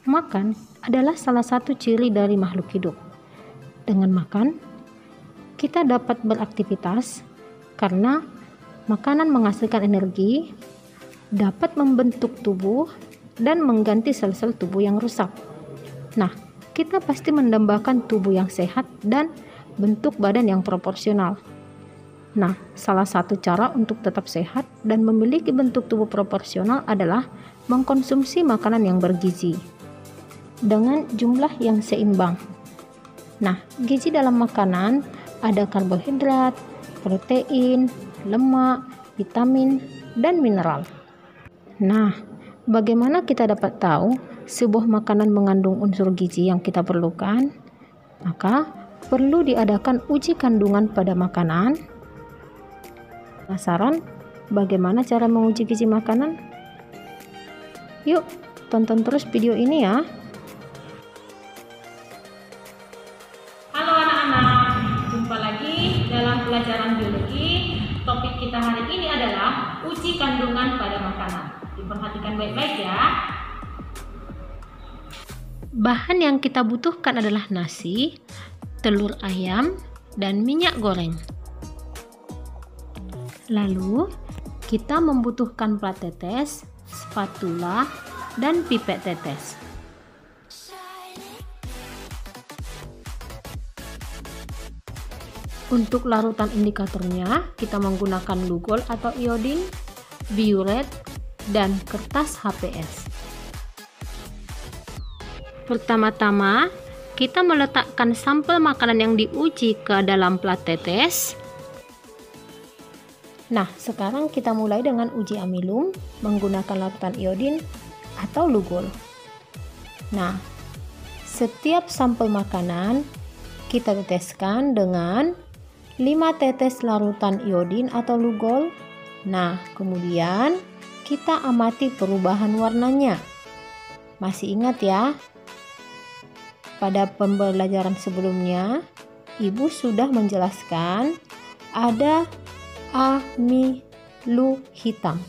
Makan adalah salah satu ciri dari makhluk hidup. Dengan makan, kita dapat beraktivitas karena makanan menghasilkan energi, dapat membentuk tubuh, dan mengganti sel-sel tubuh yang rusak. Nah, kita pasti mendambakan tubuh yang sehat dan bentuk badan yang proporsional. Nah, salah satu cara untuk tetap sehat dan memiliki bentuk tubuh proporsional adalah mengkonsumsi makanan yang bergizi dengan jumlah yang seimbang. Nah, gizi dalam makanan ada karbohidrat, protein, lemak, vitamin, dan mineral. Nah, bagaimana kita dapat tahu sebuah makanan mengandung unsur gizi yang kita perlukan? Maka, perlu diadakan uji kandungan pada makanan. Penasaran bagaimana cara menguji gizi makanan? Yuk, tonton terus video ini ya. Halo anak-anak, jumpa lagi dalam pelajaran biologi. Topik kita hari ini adalah uji kandungan pada makanan. Diperhatikan baik-baik ya. Bahan yang kita butuhkan adalah nasi, telur ayam, dan minyak goreng. Lalu, kita membutuhkan plat tetes, spatula, dan pipet tetes. Untuk larutan indikatornya, kita menggunakan lugol atau iodin, biuret, dan kertas HPS. Pertama-tama, kita meletakkan sampel makanan yang diuji ke dalam plat tetes. Nah, sekarang kita mulai dengan uji amilum menggunakan larutan iodin atau lugol. Nah, setiap sampel makanan kita teteskan dengan 5 tetes larutan iodin atau lugol. Nah, kemudian kita amati perubahan warnanya. Masih ingat ya? Pada pembelajaran sebelumnya, Ibu sudah menjelaskan ada amilum hitam,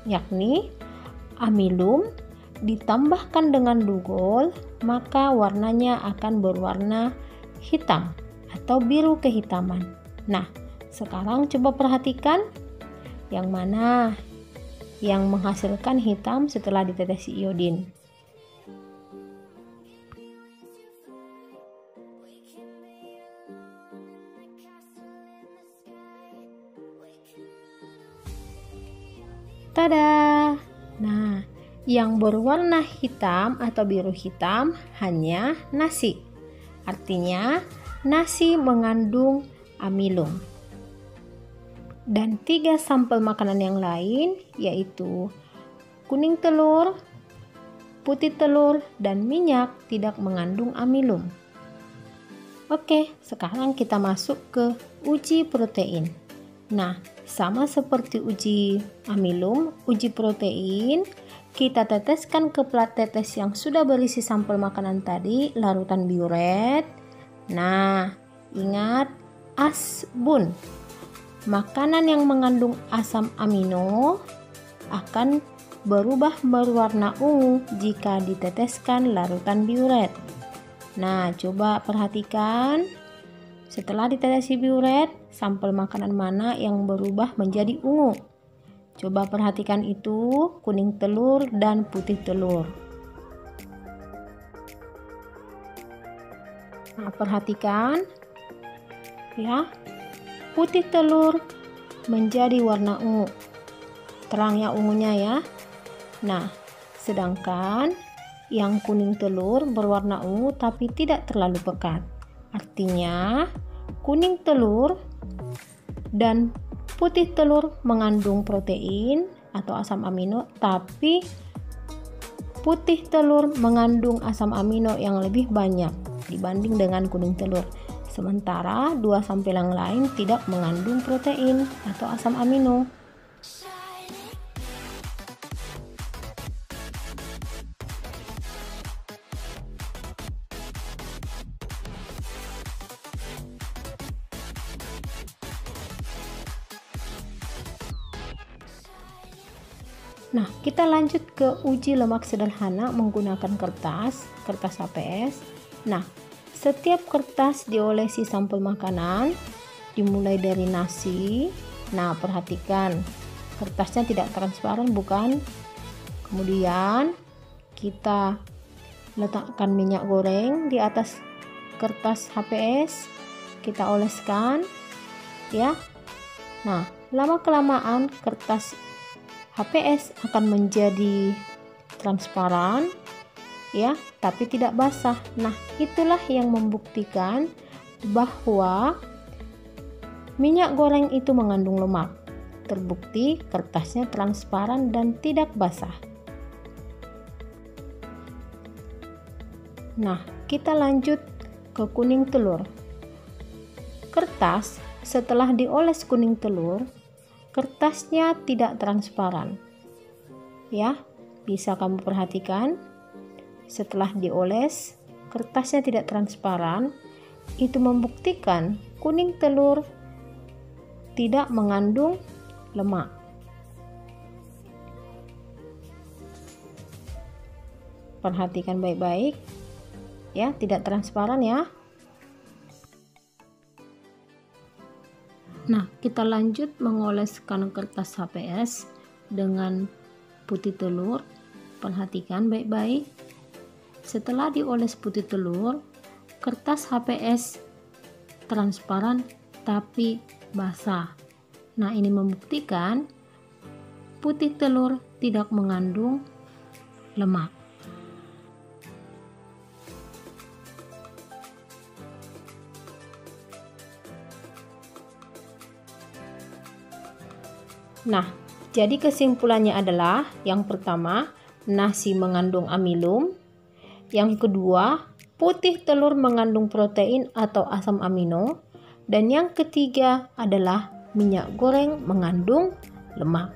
yakni amilum ditambahkan dengan lugol, maka warnanya akan berwarna hitam atau biru kehitaman. Nah, sekarang coba perhatikan yang mana yang menghasilkan hitam setelah ditetesi iodin. Tada! Nah, yang berwarna hitam atau biru hitam hanya nasi. Artinya, nasi mengandung amilum. Dan 3 sampel makanan yang lain yaitu kuning telur, putih telur, dan minyak tidak mengandung amilum. Oke, sekarang kita masuk ke uji protein. Nah, sama seperti uji amilum, uji protein, kita teteskan ke plat tetes yang sudah berisi sampel makanan tadi, larutan biuret. Nah, ingat asbun. Makanan yang mengandung asam amino akan berubah berwarna ungu jika diteteskan larutan biuret. Nah, coba perhatikan. Setelah ditetesi biuret, sampel makanan mana yang berubah menjadi ungu? Coba perhatikan itu, kuning telur dan putih telur. Nah, perhatikan ya, putih telur menjadi warna ungu, terangnya ungunya ya. Nah, sedangkan yang kuning telur berwarna ungu tapi tidak terlalu pekat. Artinya, kuning telur dan putih telur mengandung protein atau asam amino, tapi putih telur mengandung asam amino yang lebih banyak dibanding dengan kuning telur. Sementara 2 sampel yang lain tidak mengandung protein atau asam amino. Nah, kita lanjut ke uji lemak sederhana menggunakan kertas HPS. Nah, setiap kertas diolesi sampel makanan, dimulai dari nasi. Nah, perhatikan, kertasnya tidak transparan, bukan? Kemudian kita letakkan minyak goreng di atas kertas HPS, kita oleskan, ya. Nah, lama-kelamaan kertas HPS akan menjadi transparan, ya, tapi tidak basah. Nah, itulah yang membuktikan bahwa minyak goreng itu mengandung lemak. Terbukti kertasnya transparan dan tidak basah. Nah, kita lanjut ke kuning telur. Kertas setelah dioles kuning telur, kertasnya tidak transparan. Ya, bisa kamu perhatikan. Setelah dioles, kertasnya tidak transparan. Itu membuktikan kuning telur tidak mengandung lemak. Perhatikan baik-baik. Ya, tidak transparan ya. Nah, kita lanjut mengoleskan kertas HPS dengan putih telur. Perhatikan baik-baik. Setelah dioles putih telur, kertas HPS transparan tapi basah. Nah, ini membuktikan putih telur tidak mengandung lemak. Nah, jadi kesimpulannya adalah yang pertama, nasi mengandung amilum. Yang kedua, putih telur mengandung protein atau asam amino. Dan yang ketiga adalah minyak goreng mengandung lemak.